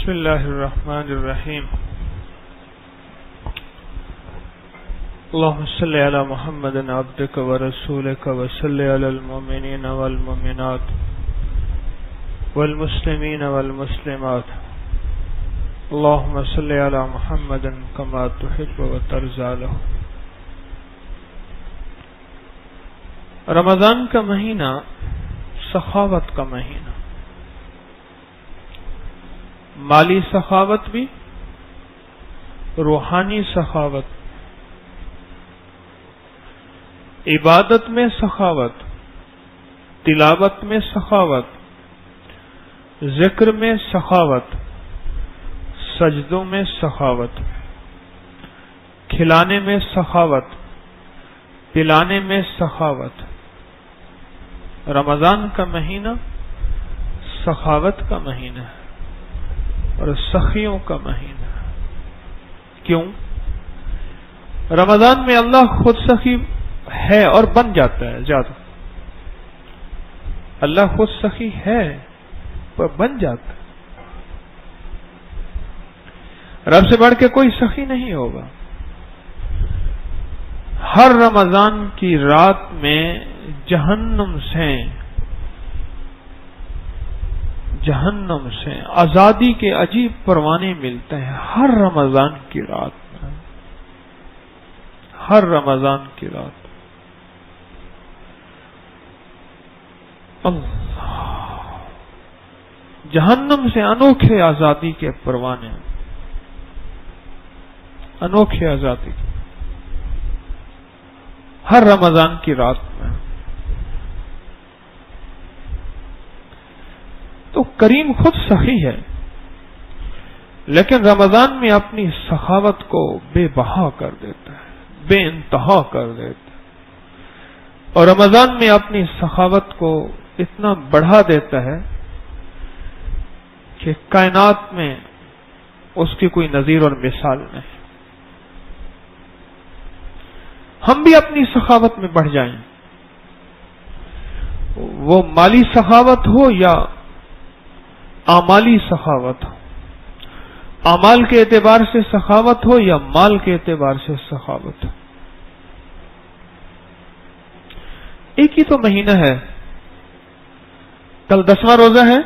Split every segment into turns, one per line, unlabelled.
بسم اللہ الرحمن الرحیم اللهم صل علی محمد عبدک ورسولک وصل علی المؤمنین والمؤمنات والمسلمین والمسلمات اللهم صل علی محمد کما تحب وترضى له۔ رمضان کا مہینہ سخاوت کا مہینہ، مالی سخاوت بھی، روحانی سخاوت، عبادت میں سخاوت، تلاوت میں سخاوت، ذکر میں سخاوت، سجدوں میں سخاوت، کھلانے میں سخاوت، پلانے میں سخاوت۔ رمضان کا مہینہ سخاوت کا مہینہ ہے اور سخیوں کا مہینہ ہے۔ کیوں؟ رمضان میں اللہ خود سخی ہے اور بن جاتا ہے زیادہ۔ اللہ خود سخی ہے پر بن جاتا ہے۔ رب سے بڑھ کے کوئی سخی نہیں ہوگا۔ ہر رمضان کی رات میں جہنم سے آزادی کے عجیب پروانے ملتے ہیں ہر رمضان کی رات میں، ہر رمضان کی رات۔ اللہ، جہنم سے انوکھے آزادی کے پروانے، انوکھے آزادی کے ہر رمضان کی رات میں۔ تو کریم خود سخی ہے، لیکن رمضان میں اپنی سخاوت کو بے بہا کر دیتا ہے، بے انتہا کر دیتا ہے، اور رمضان میں اپنی سخاوت کو اتنا بڑھا دیتا ہے کہ کائنات میں اس کی کوئی نظیر اور مثال نہیں۔ ہم بھی اپنی سخاوت میں بڑھ جائیں، وہ مالی سخاوت ہو یا اعمالی سخاوت ہو، اعمال کے اعتبار سے سخاوت ہو یا مال کے اعتبار سے سخاوت ہو۔ ایک ہی تو مہینہ ہے، کل 10واں روزہ ہے،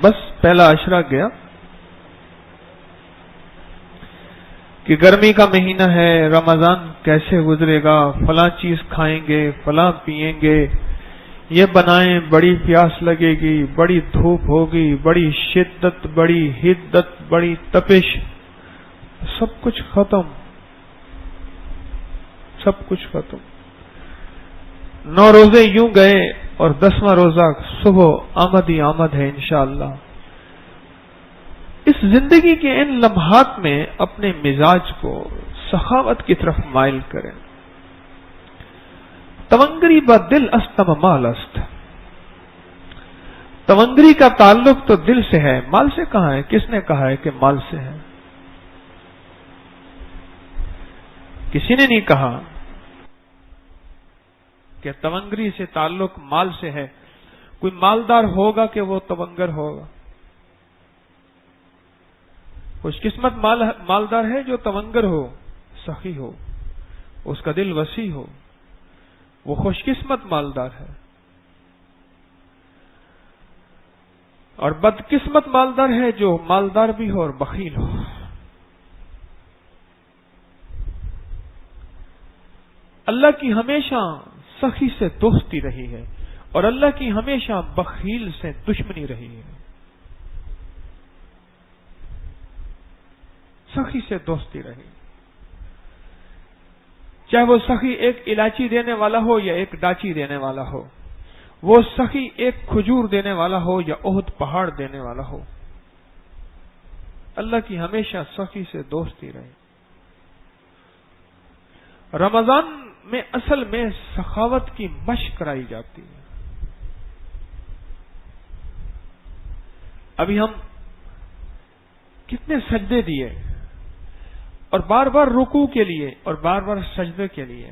بس پہلا عشرہ گیا کہ گرمی کا مہینہ ہے، رمضان کیسے گزرے گا، فلاں چیز کھائیں گے، فلاں پیئیں گے، یہ بنائیں، بڑی پیاس لگے گی، بڑی دھوپ ہوگی، بڑی شدت، بڑی حدت، بڑی تپش، سب کچھ ختم، سب کچھ ختم۔ 9 روزے یوں گئے اور 10واں روزہ صبح آمد ہی آمد ہے انشاءاللہ۔ اس زندگی کے ان لمحات میں اپنے مزاج کو سخاوت کی طرف مائل کریں۔ تونگری با دل استم مال است، تونگری کا تعلق تو دل سے ہے، مال سے کہاں ہے؟ کس نے کہا ہے کہ مال سے ہے؟ کسی نے نہیں کہا کہ تونگری سے تعلق مال سے ہے۔ کوئی مالدار ہوگا کہ وہ تونگر ہوگا؟ خوش قسمت مالدار ہے جو تونگر ہو، سخی ہو، اس کا دل وسیع ہو، وہ خوش قسمت مالدار ہے۔ اور بدقسمت مالدار ہے جو مالدار بھی ہو اور بخیل ہو۔ اللہ کی ہمیشہ سخی سے دوستی رہی ہے اور اللہ کی ہمیشہ بخیل سے دشمنی رہی ہے۔ سخی سے دوستی رہی، چاہے وہ سخی ایک الائچی دینے والا ہو یا ایک ڈاچی دینے والا ہو، وہ سخی ایک کھجور دینے والا ہو یا احد پہاڑ دینے والا ہو، اللہ کی ہمیشہ سخی سے دوستی رہی۔ رمضان میں اصل میں سخاوت کی مشق کرائی جاتی ہے۔ ابھی ہم کتنے سجدے دیے اور بار بار رکوع کے لیے اور بار بار سجدے کے لیے۔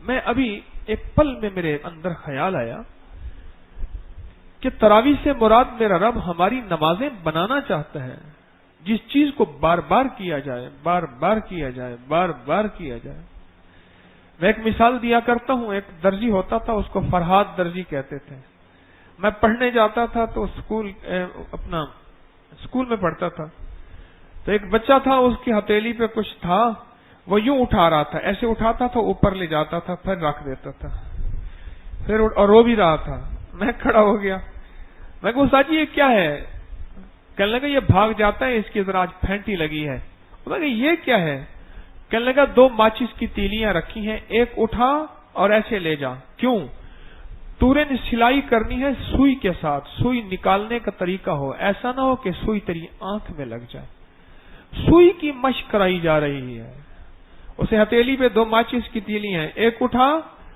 میں ابھی ایک پل میں میرے اندر خیال آیا کہ تراویح سے مراد میرا رب ہماری نمازیں بنانا چاہتا ہے، جس چیز کو بار بار کیا جائے، بار بار کیا جائے، بار بار کیا جائے۔ میں ایک مثال دیا کرتا ہوں، ایک درزی ہوتا تھا، اس کو فرہاد درزی کہتے تھے۔ میں پڑھنے جاتا تھا تو اسکول میں پڑھتا تھا، تو ایک بچہ تھا، اس کی ہتھیلی پہ کچھ تھا، وہ یوں اٹھا رہا تھا، ایسے اٹھاتا تھا، اوپر لے جاتا تھا، پھر رکھ دیتا تھا، پھر اور رو بھی رہا تھا۔ میں کھڑا ہو گیا، میں کہا استاد جی یہ کیا ہے؟ کہنے لگا یہ بھاگ جاتا ہے، اس کی ذرا آج پھینٹی لگی ہے۔ میں کہا یہ کیا ہے؟ کہنے لگا 2 ماچس کی تیلیاں رکھی ہیں، ایک اٹھا اور ایسے لے جا۔ کیوں؟ تورے نے سلائی کرنی ہے سوئی کے ساتھ، سوئی نکالنے کا طریقہ ہو، ایسا نہ ہو کہ سوئی تیری آنکھ میں لگ جائے۔ سوئی کی مشق کرائی جا رہی ہے۔ اسے ہتھیلی پہ 2 ماچس کی تیلی ہیں، ایک اٹھا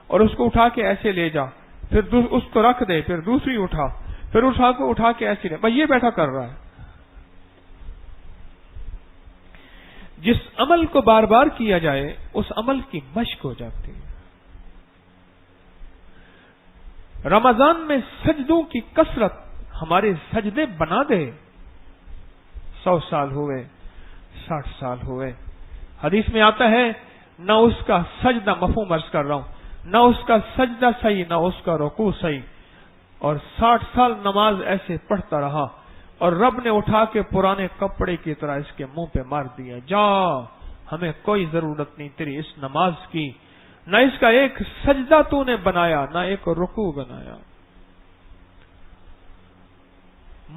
اور اس کو اٹھا کے ایسے لے جا، پھر اس کو رکھ دے، پھر دوسری اٹھا، پھر اٹھا کے ایسے لے۔ بھائی یہ بیٹھا کر رہا ہے۔ جس عمل کو بار بار کیا جائے اس عمل کی مشق ہو جاتی ہے۔ رمضان میں سجدوں کی کثرت ہمارے سجدے بنا دے۔ 100 سال ہوئے، 60 سال ہوئے، حدیث میں آتا ہے نہ اس کا سجدہ، مفہوم عرض کر رہا ہوں، نہ اس کا سجدہ صحیح، نہ اس کا رکوع صحیح، اور 60 سال نماز ایسے پڑھتا رہا، اور رب نے اٹھا کے پرانے کپڑے کی طرح اس کے منہ پہ مار دیا، جا ہمیں کوئی ضرورت نہیں تیری اس نماز کی، نہ اس کا ایک سجدہ تو نے بنایا، نہ ایک رکوع بنایا۔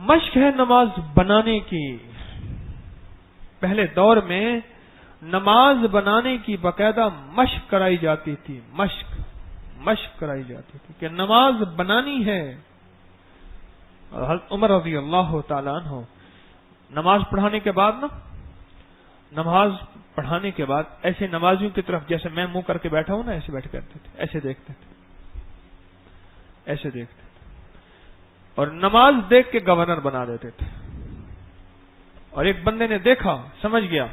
مشق ہے نماز بنانے کی۔ پہلے دور میں نماز بنانے کی باقاعدہ مشق کرائی جاتی تھی، مشق کرائی جاتی تھی کہ نماز بنانی ہے۔ حضرت عمر رضی اللہ تعالیٰ عنہ نماز پڑھانے کے بعد ایسے نمازیوں کی طرف، جیسے میں منہ کر کے بیٹھا ہوں نا، ایسے بیٹھ کرتے تھے، ایسے دیکھتے تھے، اور نماز دیکھ کے گورنر بنا دیتے تھے۔ اور ایک بندے نے دیکھا، سمجھ گیا،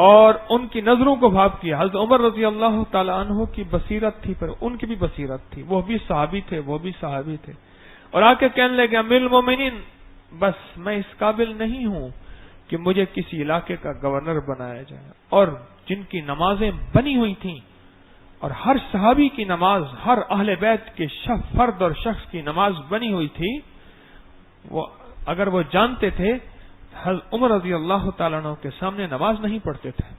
اور ان کی نظروں کو بھاپ کیا۔ حضرت عمر رضی اللہ تعالی عنہ کی بصیرت تھی، پر ان کی بھی بصیرت تھی، وہ بھی صحابی تھے، اور آ کے کہنے لگے امیر المومنین، بس میں اس قابل نہیں ہوں کہ مجھے کسی علاقے کا گورنر بنایا جائے۔ اور جن کی نمازیں بنی ہوئی تھیں، اور ہر صحابی کی نماز، ہر اہل بیت کے فرد اور شخص کی نماز بنی ہوئی تھی، وہ اگر وہ جانتے تھے، حضرت عمر رضی اللہ تعالیٰ عنہ کے سامنے نماز نہیں پڑھتے تھے،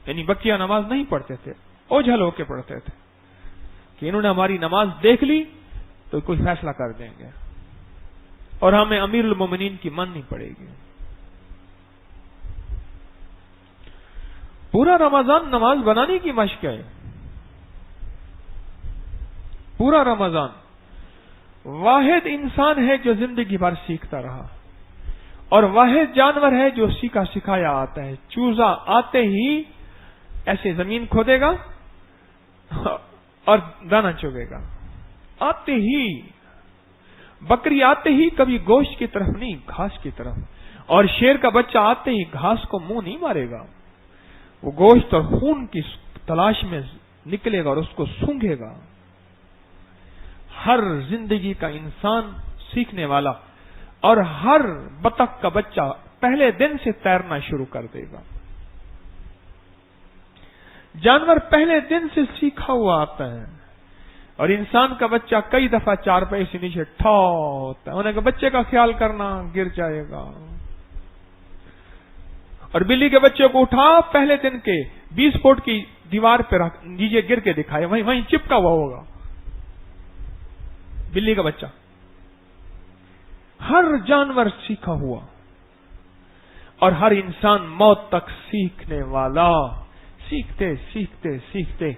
یعنی بقیہ نماز نہیں پڑھتے تھے، اوجھل ہو کے پڑھتے تھے کہ انہوں نے ہماری نماز دیکھ لی تو کوئی فیصلہ کر دیں گے، اور ہمیں امیر المومنین کی ماننی پڑے گی۔ پورا رمضان نماز بنانے کی مشق ہے، پورا رمضان۔ واحد انسان ہے جو زندگی بھر سیکھتا رہا، اور واحد جانور ہے جو سیکھا سکھایا آتا ہے۔ چوزا آتے ہی ایسے زمین کھودے گا اور دانا چگے گا، آتے ہی۔ بکری آتے ہی کبھی گوشت کی طرف نہیں، گھاس کی طرف، اور شیر کا بچہ آتے ہی گھاس کو منہ نہیں مارے گا، وہ گوشت اور خون کی تلاش میں نکلے گا اور اس کو سونگھے گا۔ ہر زندگی کا انسان سیکھنے والا، اور ہر بطخ کا بچہ پہلے دن سے تیرنا شروع کر دے گا۔ جانور پہلے دن سے سیکھا ہوا آتا ہے، اور انسان کا بچہ کئی دفعہ 4 پائے سے نیچے ٹھا ہوتا ہے، انہیں کہ بچے کا خیال کرنا، گر جائے گا۔ اور بلی کے بچے کو اٹھا، پہلے دن کے 20 فٹ کی دیوار پہ رکھ، نیچے گر کے دکھائے، وہیں چپکا ہوا ہوگا بلی کا بچہ۔ ہر جانور سیکھا ہوا، اور ہر انسان موت تک سیکھنے والا، سیکھتے سیکھتے سیکھتے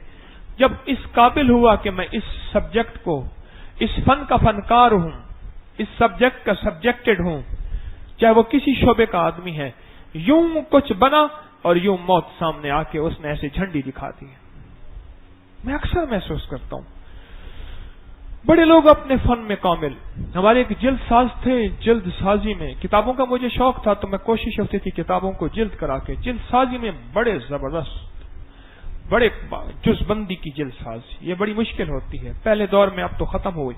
جب اس قابل ہوا کہ میں اس سبجیکٹ کو، اس فن کا فنکار ہوں، اس سبجیکٹ کا سبجیکٹڈ ہوں، چاہے وہ کسی شعبے کا آدمی ہے، یوں کچھ بنا اور یوں موت سامنے آ کے اس نے ایسے جھنڈی دکھا دی۔ میں اکثر محسوس کرتا ہوں بڑے لوگ اپنے فن میں کامل۔ ہمارے ایک جلد ساز تھے، جلد سازی میں کتابوں کا مجھے شوق تھا، تو میں کوشش ہوتی تھی کتابوں کو جلد کرا کے، جلد سازی میں بڑے زبردست، بڑے جز بندی کی جلد سازی، یہ بڑی مشکل ہوتی ہے، پہلے دور میں، اب تو ختم ہو گئی،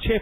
6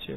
6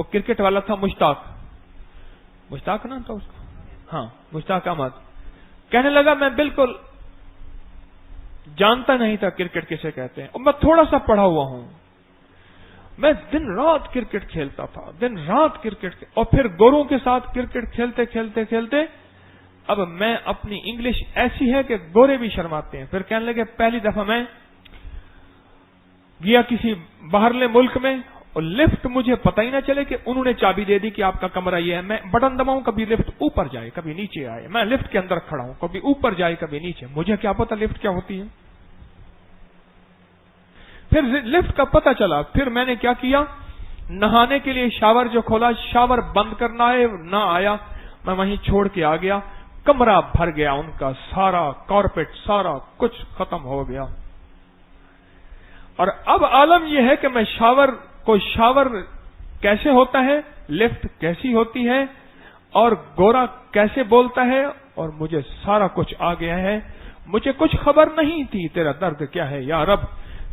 وہ کرکٹ والا تھا مشتاق نا تھا اس کا، ہاں مشتاق احمد، کہنے لگا میں بالکل جانتا نہیں تھا کرکٹ کسے کہتے ہیں، اور میں تھوڑا سا پڑھا ہوا ہوں، میں دن رات کرکٹ کھیلتا تھا، دن رات کرکٹ، اور پھر گوروں کے ساتھ کرکٹ کھیلتے کھیلتے کھیلتے اب میں اپنی انگلش ایسی ہے کہ گورے بھی شرماتے ہیں۔ پھر کہنے لگے پہلی دفعہ میں گیا کسی باہرلے ملک میں، اور لفٹ مجھے پتہ ہی نہ چلے کہ انہوں نے چابی دے دی کہ آپ کا کمرہ یہ ہے، میں بٹن دباؤں کبھی لفٹ اوپر جائے کبھی نیچے آئے، میں لفٹ کے اندر کھڑا ہوں کبھی اوپر جائے کبھی نیچے، مجھے کیا پتا لفٹ کیا ہوتی ہے۔ پھر لفٹ کا پتہ چلا، پھر میں نے کیا کیا، نہانے کے لیے شاور جو کھولا، شاور بند کرنا ہے نہ آیا، میں وہیں چھوڑ کے آ گیا، کمرہ بھر گیا ان کا، سارا کارپیٹ سارا کچھ ختم ہو گیا۔ اور اب عالم یہ ہے کہ میں شاور کیسے ہوتا ہے، لفٹ کیسی ہوتی ہے، اور گورا کیسے بولتا ہے، اور مجھے سارا کچھ آ گیا ہے۔ مجھے کچھ خبر نہیں تھی تیرا درد کیا ہے یا رب،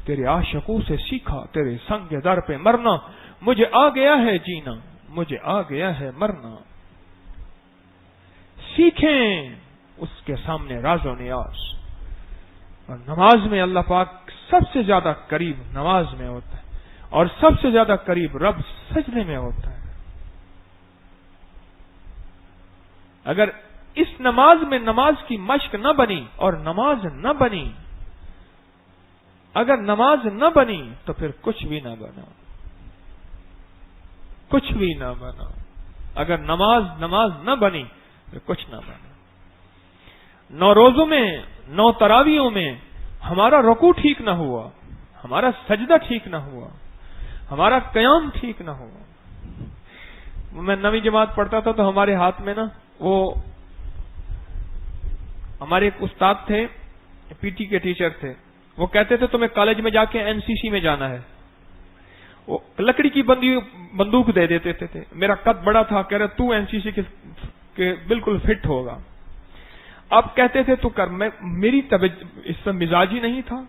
تیرے عاشقوں سے سیکھا تیرے سنگ در پہ مرنا، مجھے آ گیا ہے جینا، مجھے آ گیا ہے مرنا۔ سیکھیں اس کے سامنے راز و نیاز۔ اور نماز میں اللہ پاک سب سے زیادہ قریب نماز میں ہوتا ہے، اور سب سے زیادہ قریب رب سجدے میں ہوتا ہے۔ اگر اس نماز میں نماز کی مشق نہ بنی اور نماز نہ بنی، اگر نماز نہ بنی تو پھر کچھ بھی نہ بنا، کچھ بھی نہ بنا۔ اگر نماز نہ بنی پھر کچھ نہ بنا۔ 9 روزوں میں 9 تراویحوں میں ہمارا رکوع ٹھیک نہ ہوا، ہمارا سجدہ ٹھیک نہ ہوا، ہمارا قیام ٹھیک نہ ہوا۔ میں 9ویں جماعت پڑھتا تھا تو ہمارے ہاتھ میں نا وہ ہمارے ایک استاد تھے، پی ٹی کے ٹیچر تھے، وہ کہتے تھے تمہیں کالج میں جا کے این سی سی میں جانا ہے، وہ لکڑی کی بندوق دے دیتے تھے، میرا قد بڑا تھا، کہہ رہے تو این سی سی کے بالکل فٹ ہوگا۔ اب کہتے تھے تو کر، میری اس سے مزاج ہی نہیں تھا۔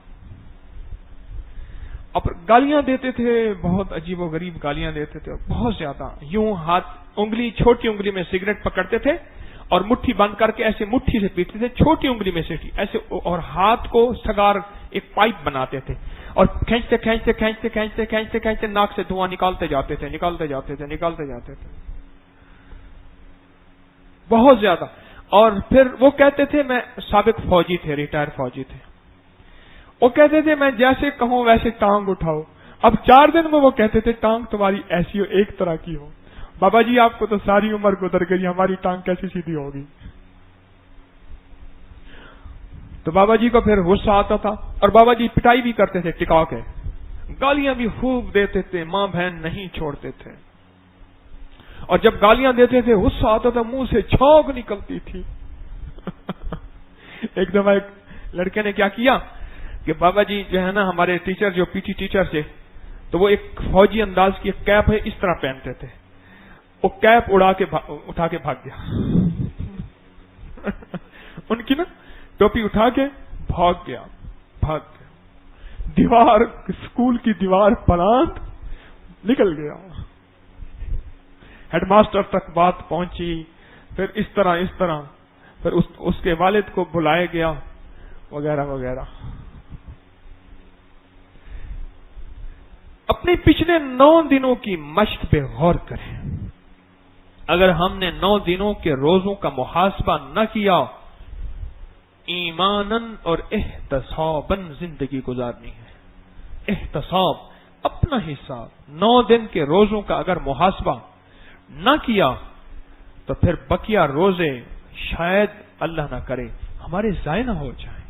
اب گالیاں دیتے تھے، بہت عجیب و غریب گالیاں دیتے تھے، بہت زیادہ، یوں ہاتھ انگلی چھوٹی انگلی میں سگریٹ پکڑتے تھے اور مٹھی بند کر کے ایسے مٹھی سے پیٹتے تھے، چھوٹی انگلی میں سے ایسے، اور ہاتھ کو سگار ایک پائپ بناتے تھے اور کھینچتے کھینچتے کھینچتے کھینچتے کھینچتے کھینچتے ناک سے دھواں نکالتے جاتے تھے، نکالتے جاتے تھے، نکالتے جاتے تھے، بہت زیادہ۔ اور پھر وہ کہتے تھے، میں سابق فوجی تھے، ریٹائر فوجی تھے، وہ کہتے تھے میں جیسے کہوں ویسے ٹانگ اٹھاؤ۔ اب 4 دن میں وہ کہتے تھے ٹانگ تمہاری ایسی ہو، ایک طرح کی ہو۔ بابا جی آپ کو تو ساری عمر گزر گئی، ہماری ٹانگ کیسی سیدھی ہوگی؟ تو بابا جی کو پھر غصہ آتا تھا، اور بابا جی پٹائی بھی کرتے تھے ٹکا کے، گالیاں بھی خوب دیتے تھے، ماں بہن نہیں چھوڑتے تھے، اور جب گالیاں دیتے تھے غصہ آتا تھا، منہ سے چھونک نکلتی تھی۔ ایک دفعہ ایک لڑکے نے کیا کیا کہ بابا جی جو ہے نا ہمارے ٹیچر، جو پی ٹی ٹیچر تھے، تو وہ ایک فوجی انداز کی ایک کیپ ہے، اس طرح پہنتے تھے، وہ کیپ اٹھا کے بھاگ گیا۔ ان کی نا ٹوپی اٹھا کے بھاگ گیا۔ دیوار، اسکول کی دیوار پلانٹ نکل گیا، ہیڈ ماسٹر تک بات پہنچی، پھر اس طرح پھر اس کے والد کو بلایا گیا، وغیرہ وغیرہ۔ اپنے پچھلے 9 دنوں کی مشق پہ غور کریں۔ اگر ہم نے 9 دنوں کے روزوں کا محاسبہ نہ کیا، ایماناً اور احتساباً زندگی گزارنی ہے۔ احتساب، اپنا حساب، 9 دن کے روزوں کا اگر محاسبہ نہ کیا تو پھر بقیہ روزے شاید اللہ نہ کرے ہمارے ضائع نہ ہو جائیں۔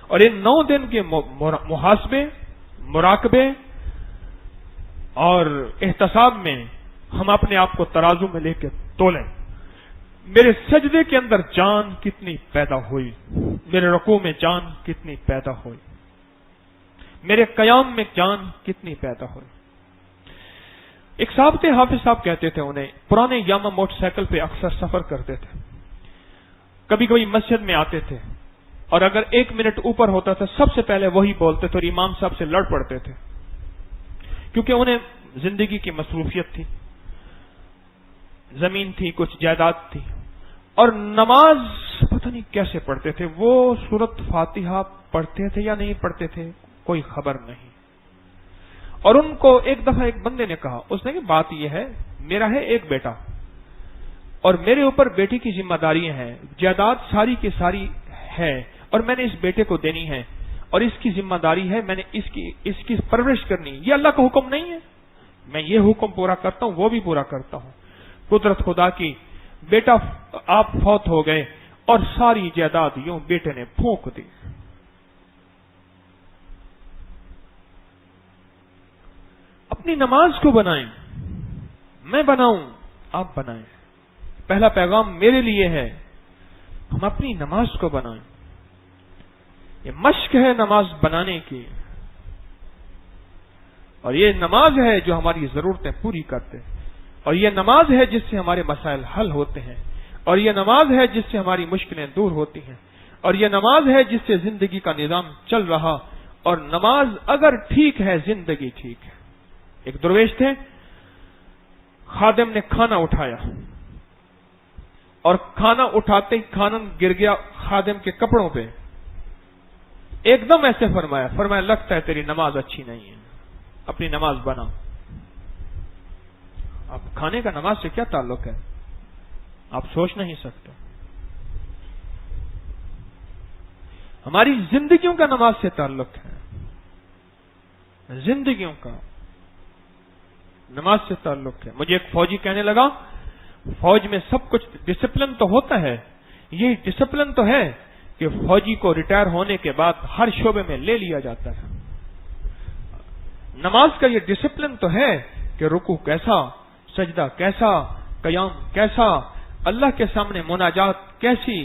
اور ان 9 دن کے محاسبے، مراقبے اور احتساب میں ہم اپنے آپ کو ترازو میں لے کے تولیں۔ میرے سجدے کے اندر جان کتنی پیدا ہوئی، میرے رکوع میں جان کتنی پیدا ہوئی، میرے قیام میں جان کتنی پیدا ہوئی۔ ایک صاحب تھے، حافظ صاحب کہتے تھے انہیں، پرانے یاما موٹر سائیکل پہ اکثر سفر کرتے تھے، کبھی کبھی مسجد میں آتے تھے، اور اگر 1 منٹ اوپر ہوتا تھا سب سے پہلے وہی بولتے تھے اور امام صاحب سے لڑ پڑتے تھے، کیونکہ انہیں زندگی کی مصروفیت تھی، زمین تھی، کچھ جائیداد تھی، اور نماز پتہ نہیں کیسے پڑھتے تھے، وہ سورۃ فاتحہ پڑھتے تھے یا نہیں پڑھتے تھے کوئی خبر نہیں۔ اور ان کو ایک دفعہ ایک بندے نے کہا، اس نے کہ بات یہ ہے، میرا ہے ایک بیٹا اور میرے اوپر بیٹی کی ذمہ داریاں ہیں، جائیداد ساری کی ساری ہے اور میں نے اس بیٹے کو دینی ہے اور اس کی ذمہ داری ہے، میں نے اس کی پرورش کرنی، یہ اللہ کا حکم نہیں ہے، میں یہ حکم پورا کرتا ہوں، وہ بھی پورا کرتا ہوں۔ قدرت خدا کی، بیٹا آپ فوت ہو گئے اور ساری جائیداد یوں بیٹے نے پھونک دی۔ اپنی نماز کو بنائیں، میں بناؤں آپ بنائیں، پہلا پیغام میرے لیے ہے، ہم اپنی نماز کو بنائیں۔ یہ مشق ہے نماز بنانے کی، اور یہ نماز ہے جو ہماری ضرورتیں پوری کرتے، اور یہ نماز ہے جس سے ہمارے مسائل حل ہوتے ہیں، اور یہ نماز ہے جس سے ہماری مشکلیں دور ہوتی ہیں، اور یہ نماز ہے جس سے زندگی کا نظام چل رہا، اور نماز اگر ٹھیک ہے زندگی ٹھیک ہے۔ ایک درویش تھے، خادم نے کھانا اٹھایا اور کھانا اٹھاتے ہی کھانا گر گیا خادم کے کپڑوں پہ، ایک دم ایسے فرمایا لگتا ہے تیری نماز اچھی نہیں ہے، اپنی نماز بنا۔ اب کھانے کا نماز سے کیا تعلق ہے آپ سوچ نہیں سکتے۔ ہماری زندگیوں کا نماز سے تعلق ہے، زندگیوں کا نماز سے تعلق ہے۔ مجھے ایک فوجی کہنے لگا، فوج میں سب کچھ ڈسپلن تو ہوتا ہے، یہ ڈسپلن تو ہے کہ فوجی کو ریٹائر ہونے کے بعد ہر شعبے میں لے لیا جاتا ہے، نماز کا یہ ڈسپلن تو ہے کہ رکوع کیسا، سجدہ کیسا، قیام کیسا، اللہ کے سامنے مناجات کیسی،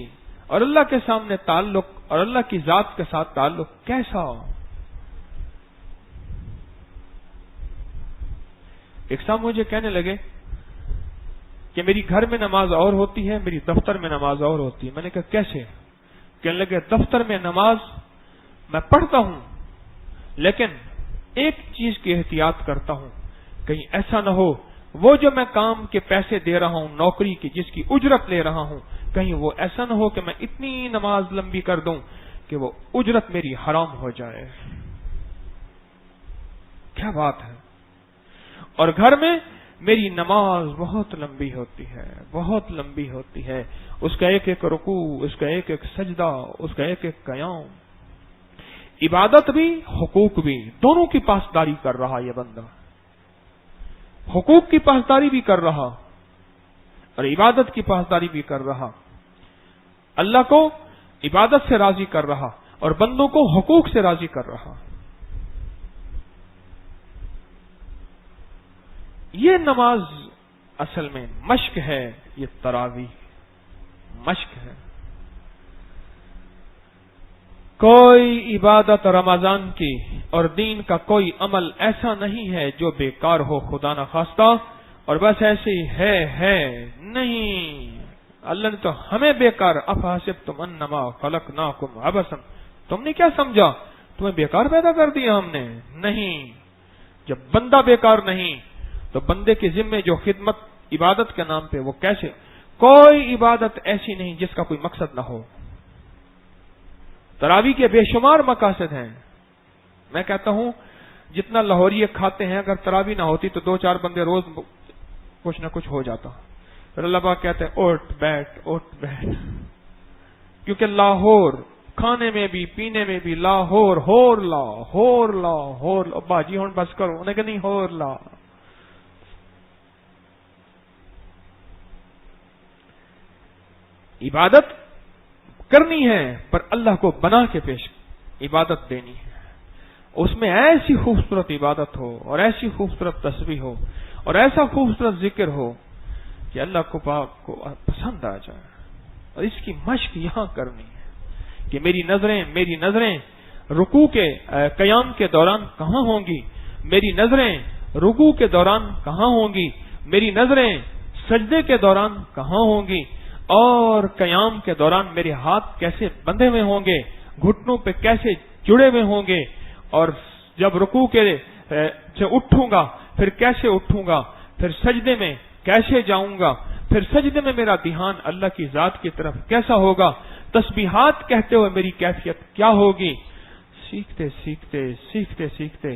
اور اللہ کے سامنے تعلق اور اللہ کی ذات کے ساتھ تعلق کیسا۔ ایک صاحب مجھے کہنے لگے کہ میری گھر میں نماز اور ہوتی ہے، میری دفتر میں نماز اور ہوتی ہے۔ میں نے کہا کیسے؟ کہنے لگے دفتر میں نماز میں پڑھتا ہوں لیکن ایک چیز کی احتیاط کرتا ہوں، کہیں ایسا نہ ہو وہ جو میں کام کے پیسے دے رہا ہوں، نوکری کی جس کی اجرت لے رہا ہوں، کہیں وہ ایسا نہ ہو کہ میں اتنی نماز لمبی کر دوں کہ وہ اجرت میری حرام ہو جائے۔ کیا بات ہے! اور گھر میں میری نماز بہت لمبی ہوتی ہے، بہت لمبی ہوتی ہے، اس کا ایک ایک رکوع، اس کا ایک ایک سجدہ، اس کا ایک ایک قیام، عبادت بھی حقوق بھی، دونوں کی پاسداری کر رہا یہ بندہ، حقوق کی پاسداری بھی کر رہا اور عبادت کی پاسداری بھی کر رہا، اللہ کو عبادت سے راضی کر رہا اور بندوں کو حقوق سے راضی کر رہا۔ یہ نماز اصل میں مشق ہے، یہ تراویح مشق ہے۔ کوئی عبادت رمضان کی اور دین کا کوئی عمل ایسا نہیں ہے جو بیکار ہو خدا نخواستہ اور بس ایسے ہی ہے نہیں۔ اللہ نے تو ہمیں بیکار، افحسبتم انما خلقناکم عبثا، تم نے کیا سمجھا تمہیں بیکار پیدا کر دیا ہم نے؟ نہیں، جب بندہ بیکار نہیں تو بندے کے ذمے جو خدمت عبادت کے نام پہ وہ کیسے؟ کوئی عبادت ایسی نہیں جس کا کوئی مقصد نہ ہو۔ تراویح کے بے شمار مقاصد ہیں۔ میں کہتا ہوں جتنا لاہوری کھاتے ہیں، اگر تراویح نہ ہوتی تو 2-4 بندے روز کچھ نہ کچھ ہو جاتا۔ پھر اللہ پاک کہتے ہیں اٹھ بیٹھ، کیونکہ لاہور کھانے میں بھی پینے میں بھی لاہور، ہور لا باجی ہوں بس کرو، انہیں کہ نہیں ہور لا۔ عبادت کرنی ہے پر اللہ کو بنا کے پیش عبادت دینی ہے، اس میں ایسی خوبصورت عبادت ہو اور ایسی خوبصورت تسبیح ہو اور ایسا خوبصورت ذکر ہو کہ اللہ کو پاک کو پسند آ جائے، اور اس کی مشق یہاں کرنی ہے کہ میری نظریں رکوع کے قیام کے دوران کہاں ہوں گی، میری نظریں رکوع کے دوران کہاں ہوں گی، میری نظریں سجدے کے دوران کہاں ہوں گی، اور قیام کے دوران میرے ہاتھ کیسے بندھے ہوئے ہوں گے، گھٹنوں پہ کیسے جڑے ہوئے ہوں گے، اور جب رکوع کے سے اٹھوں گا پھر کیسے اٹھوں گا، پھر سجدے میں کیسے جاؤں گا، پھر سجدے میں میرا دھیان اللہ کی ذات کی طرف کیسا ہوگا، تسبیحات کہتے ہوئے میری کیفیت کیا ہوگی. سیکھتے سیکھتے سیکھتے سیکھتے،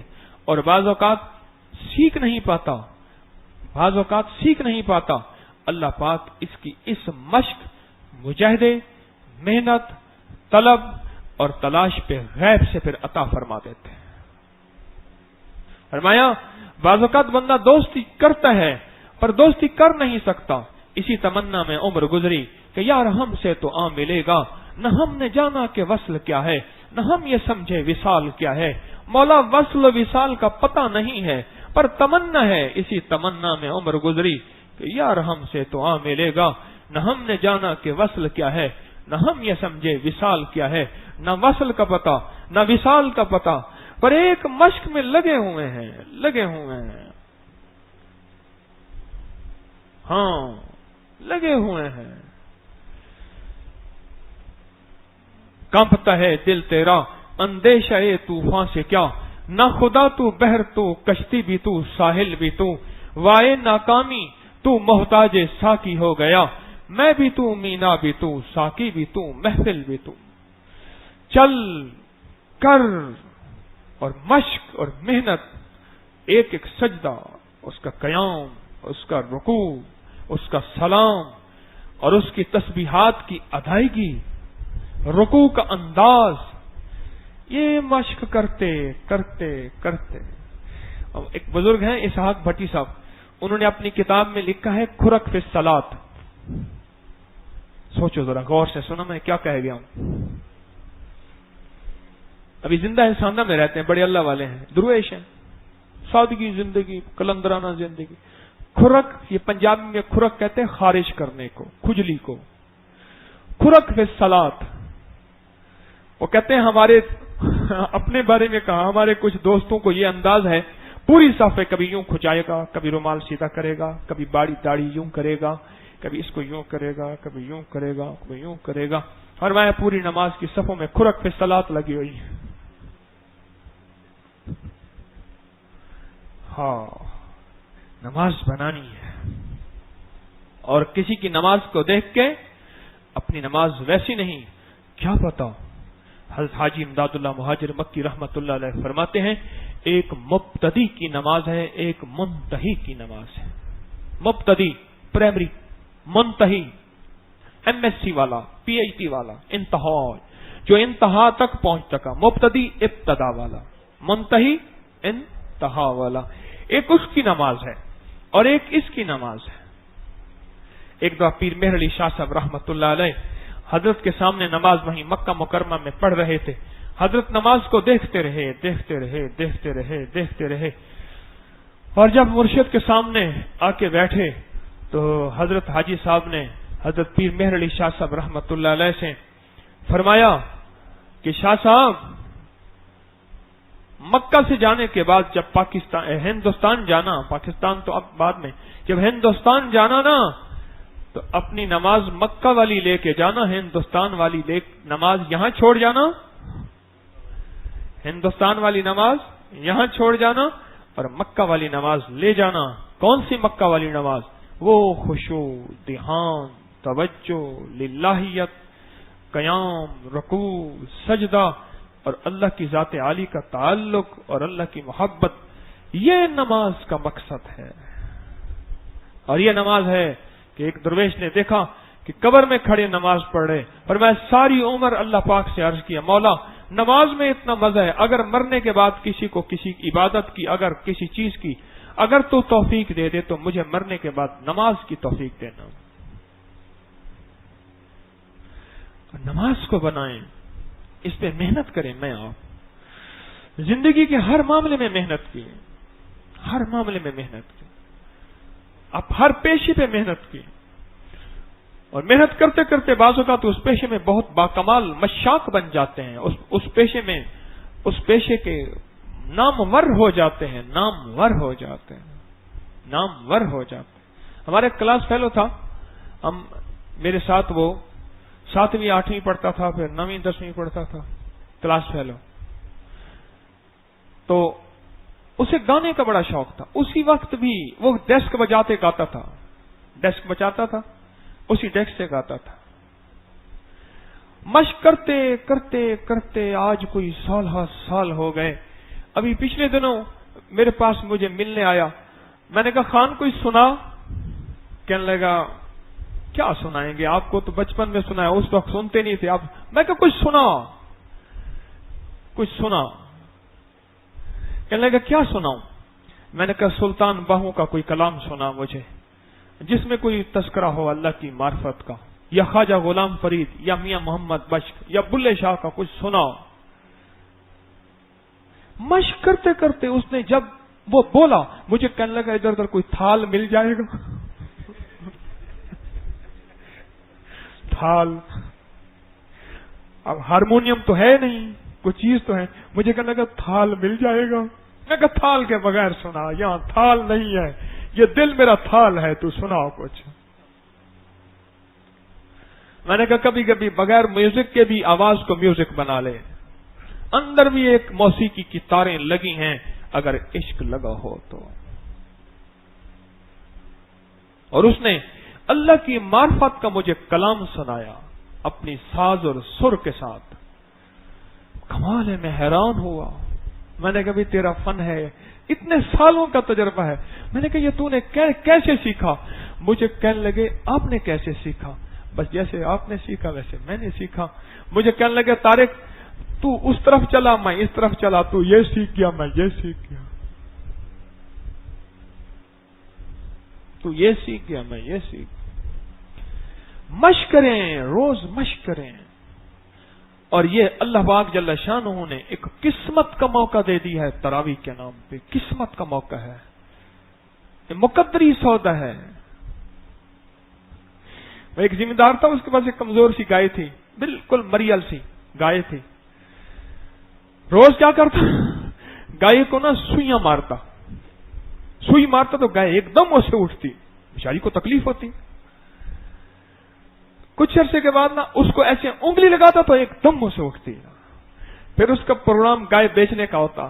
اور بعض اوقات سیکھ نہیں پاتا، اللہ پاک اس کی اس مشق، مجاہدے، محنت، طلب اور تلاش پہ غیب سے پھر عطا فرما دیتے ہیں. فرمایا بعض اوقات بندہ دوستی کرتا ہے پر دوستی کر نہیں سکتا، اسی تمنا میں عمر گزری کہ یار ہم سے تو ملے گا، نہ ہم نے جانا کہ وصل کیا ہے، نہ ہم یہ سمجھے وصال کیا ہے. مولا وصل و وصال کا پتہ نہیں ہے پر تمنا ہے، اسی تمنا میں عمر گزری کہ یار ہم سے تو ملے گا، نہ ہم نے جانا کہ وصل کیا ہے، نہ ہم یہ سمجھے وصال کیا ہے. نہ وصل کا پتہ نہ وصال کا پتہ، پر ایک مشق میں لگے ہوئے ہیں. ہاں لگے ہوئے ہیں. کانپتا ہے دل تیرا اندیشہ طوفان سے کیا، نہ خدا تو بحر تو کشتی بھی تو ساحل بھی تو، وائے ناکامی تو محتاج ساقی ہو گیا، میں بھی تو مینا بھی تو ساقی بھی تو محفل بھی تو. چل کر اور مشق اور محنت، ایک ایک سجدہ، اس کا قیام، اس کا رکوع، اس کا سلام اور اس کی تسبیحات کی ادائیگی، رکوع کا انداز، یہ مشق کرتے کرتے کرتے. ایک بزرگ ہیں اسحاق بھٹی صاحب، انہوں نے اپنی کتاب میں لکھا ہے کھرک فی الصلاۃ. سوچو ذرا غور سے، سنا میں کیا کہہ گیا ہوں. ابھی زندہ ساندہ میں رہتے ہیں، بڑے اللہ والے ہیں، درویش ہیں، سادگی زندگی، کلندرانہ زندگی. کھرک، یہ پنجابی میں کھرک کہتے ہیں خارج کرنے کو، کھجلی کو. کھرک فی الصلاۃ، وہ کہتے ہیں ہمارے اپنے بارے میں کہا، ہمارے کچھ دوستوں کو یہ انداز ہے، پوری صفحے کبھی یوں کھجائے گا، کبھی رومال سیدھا کرے گا، کبھی داڑھی یوں کرے گا، کبھی اس کو یوں کرے گا، کبھی یوں کرے گا، کبھی یوں کرے گا. اور میں پوری نماز کی صفوں میں کھرک فی الصلاۃ لگی ہوئی ہے. ہاں نماز بنانی ہے، اور کسی کی نماز کو دیکھ کے اپنی نماز ویسی نہیں. کیا پتا، حضرت حاجی امداد اللہ مہاجر مکی رحمت اللہ علیہ فرماتے ہیں ایک مبتدی کی نماز ہے، ایک منتہی کی نماز ہے. مبتدی پرائمری، منتہی ایم ایس سی والا، پی ایچ ڈی والا، انتہا جو انتہا تک پہنچ سکا. مبتدی ابتدا والا، منتہی انتہا والا. ایک اس کی نماز ہے اور ایک اس کی نماز ہے. ایک دفعہ پیر مہر علی شاہ صاحب رحمت اللہ علیہ حضرت کے سامنے نماز وہیں مکہ مکرمہ میں پڑھ رہے تھے. حضرت نماز کو دیکھتے رہے اور جب مرشد کے سامنے آ کے بیٹھے تو حضرت حاجی صاحب نے حضرت پیر مہر علی شاہ صاحب رحمت اللہ علیہ سے فرمایا کہ شاہ صاحب، مکہ سے جانے کے بعد جب ہندوستان جانا، پاکستان تو اب بعد میں، جب ہندوستان جانا نا تو اپنی نماز مکہ والی لے کے جانا، ہندوستان والی نماز یہاں چھوڑ جانا، ہندوستان والی نماز یہاں چھوڑ جانا اور مکہ والی نماز لے جانا. کون سی مکہ والی نماز؟ وہ خشوع، دھیان، توجہ، للہیت، قیام، رکوع، سجدہ اور اللہ کی ذات عالی کا تعلق اور اللہ کی محبت، یہ نماز کا مقصد ہے. اور یہ نماز ہے کہ ایک درویش نے دیکھا کہ قبر میں کھڑے نماز پڑھ رہے، اور میں ساری عمر اللہ پاک سے عرض کیا مولا نماز میں اتنا مزہ ہے، اگر مرنے کے بعد کسی کو کسی عبادت کی، اگر کسی چیز کی اگر تو توفیق دے دے تو مجھے مرنے کے بعد نماز کی توفیق دینا. نماز کو بنائیں، اس پہ محنت کریں. میں آپ زندگی کے ہر معاملے میں محنت کی، ہر معاملے میں محنت کی، آپ ہر پیشے پہ محنت کی، اور محنت کرتے کرتے بعض اوقات اس پیشے میں بہت باکمال مشاق بن جاتے ہیں، اس پیشے میں اس پیشے کے نامور ہو جاتے ہیں، نامور ہو جاتے ہیں، نامور ہو جاتے ہیں. ہمارے کلاس فیلو تھا، میرے ساتھ وہ 7ویں 8ویں پڑھتا تھا، پھر 9ویں 10ویں پڑھتا تھا، کلاس فیلو. تو اسے گانے کا بڑا شوق تھا. اسی وقت بھی وہ ڈیسک بجاتے گاتا تھا, ڈیسک بجاتا تھا, اسی ڈیسک سے گاتا تھا. مشق کرتے کرتے کرتے آج کوئی سال ہو گئے. ابھی پچھلے دنوں میرے پاس مجھے ملنے آیا. میں نے کہا خان کوئی سنا؟ کہنے لگا کیا سنائیں گے آپ کو, تو بچپن میں سنا ہے, اس وقت سنتے نہیں تھے آپ. میں کہا کچھ سنا. کہنے لگا کیا سناؤں؟ میں نے کہا سلطان باہو کا کوئی کلام سنا مجھے, جس میں کوئی تذکرہ ہو اللہ کی معرفت کا, یا خواجہ غلام فرید, یا میاں محمد بشک, یا بلے شاہ کا کچھ سناؤ. مشق کرتے کرتے اس نے جب وہ بولا, مجھے کہنے لگا ادھر ادھر کوئی تھال مل جائے گا. تھال, اب ہارمونیم تو ہے نہیں, کوئی چیز تو ہے. مجھے کہنے لگا تھال مل جائے گا. میں کہا تھال کے بغیر سنا, یہاں تھال نہیں ہے, یہ دل میرا تھال ہے, تو سناؤ کچھ. میں نے کہا کبھی کبھی بغیر میوزک کے بھی آواز کو میوزک بنا لے. اندر بھی ایک موسیقی کی تاریں لگی ہیں اگر عشق لگا ہو تو. اور اس نے اللہ کی معرفت کا مجھے کلام سنایا اپنی ساز اور سر کے ساتھ. کمال ہے, میں حیران ہوا. میں نے کہا بھی تیرا فن ہے, اتنے سالوں کا تجربہ ہے. میں نے کہا یہ تو نے کیسے سیکھا؟ مجھے کہنے لگے آپ نے کیسے سیکھا؟ بس جیسے آپ نے سیکھا ویسے میں نے سیکھا. مجھے کہنے لگے طارق تو اس طرف چلا, میں اس طرف چلا, تو یہ سیکھ گیا, میں یہ سیکھ گیا, تو یہ سیکھ گیا, میں یہ سیکھ گیا. مشق کریں, روز مشق کریں. اور یہ اللہ پاک جل شانہ نے ایک قسمت کا موقع دے دی ہے تراویح کے نام پہ. قسمت کا موقع ہے, یہ مقدری سودا ہے. وہ ایک ذمہ دار تھا, اس کے پاس ایک کمزور سی گائے تھی, بالکل مریل سی گائے تھی. روز کیا کرتا, گائے کو نا سوئیاں مارتا, سوئی مارتا تو گائے ایک دم اسے اٹھتی, بیچاری کو تکلیف ہوتی. کچھ عرصے کے بعد نا اس کو ایسے انگلی لگاتا تو ایک دم اسے اٹھتی. پھر اس کا پروگرام گائے بیچنے کا ہوتا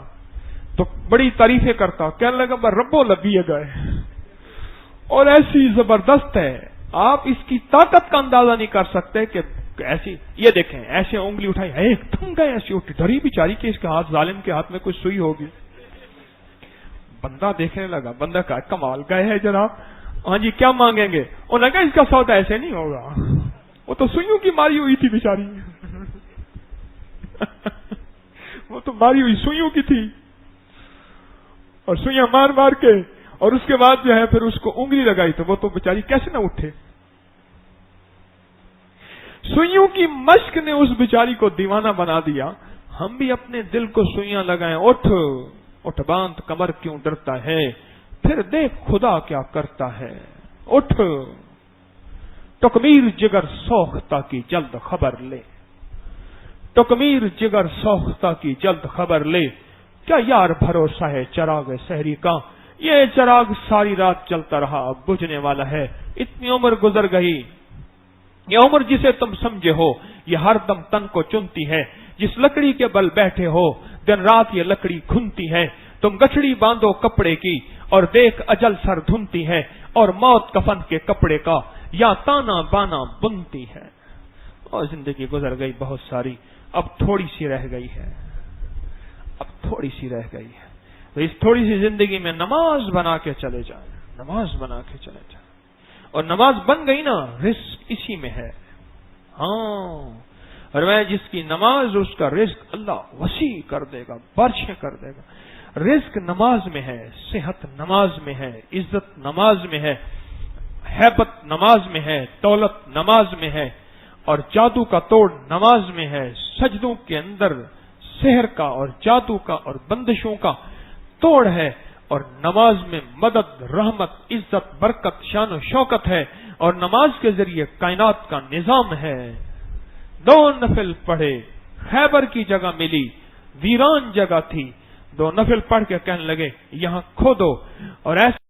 تو بڑی تعریفیں کرتا, کہنے لگا میں ربو لبی ہے گائے, اور ایسی زبردست ہے آپ اس کی طاقت کا اندازہ نہیں کر سکتے کہ ایسی. یہ دیکھیں ایسے انگلی اٹھائی, ایک دم گائے ایسی اٹھی, ڈری بیچاری کہ اس کے ہاتھ, ظالم کے ہاتھ میں کوئی سوئی ہوگی. بندہ دیکھنے لگا, بندہ کا کمال گائے ہے جناب, ہاں جی کیا مانگیں گے؟ انہوں نے کہا اس کا سودا ایسے نہیں ہوگا, وہ تو سوئیوں کی ماری ہوئی تھی بیچاری, وہ تو ماری ہوئی سوئیوں کی تھی, اور سوئیاں مار مار کے, اور اس کے بعد جو ہے پھر اس کو انگلی لگائی تو وہ تو بیچاری کیسے نہ اٹھے. سوئیوں کی مشق نے اس بیچاری کو دیوانہ بنا دیا. ہم بھی اپنے دل کو سوئیاں لگائیں, اٹھ اٹھ باندھ کمر کیوں ڈرتا ہے, پھر دیکھ خدا کیا کرتا ہے. اٹھ ٹکمیر جگر سوختہ کی جلد خبر لے, ٹکمیر جگر سوختہ کی جلد خبر لے. کیا یار بھروسہ ہے چراغ سحری کا, یہ چراغ ساری رات چلتا رہا اب بجھنے والا ہے. اتنی عمر گزر گئی, یہ عمر جسے تم سمجھے ہو یہ ہر دم تن کو چنتی ہے. جس لکڑی کے بل بیٹھے ہو دن رات یہ لکڑی کھنتی ہے. تم گٹھڑی باندھو کپڑے کی اور دیکھ اجل سر دھنتی ہے, اور موت کفن کے کپڑے کا یا تانا بانا بنتی ہے. اور زندگی گزر گئی بہت ساری, اب تھوڑی سی رہ گئی ہے, اب تھوڑی سی رہ گئی ہے. تو اس تھوڑی سی زندگی میں نماز بنا کے چلے جائیں, نماز بنا کے چلے جائیں. اور نماز بن گئی نا, رزق اسی میں ہے. ہاں, اور میں جس کی نماز اس کا رزق اللہ وسیع کر دے گا, بارشیں کر دے گا. رزق نماز میں ہے, صحت نماز میں ہے, عزت نماز میں ہے, ہیبت نماز میں ہے, دولت نماز میں ہے, اور جادو کا توڑ نماز میں ہے. سجدوں کے اندر سحر کا اور جادو کا اور بندشوں کا توڑ ہے, اور نماز میں مدد, رحمت, عزت, برکت, شان و شوکت ہے, اور نماز کے ذریعے کائنات کا نظام ہے. 2 نفل پڑھے, خیبر کی جگہ ملی, ویران جگہ تھی. 2 نفل پڑھ کے کہنے لگے یہاں کھودو, اور ایسے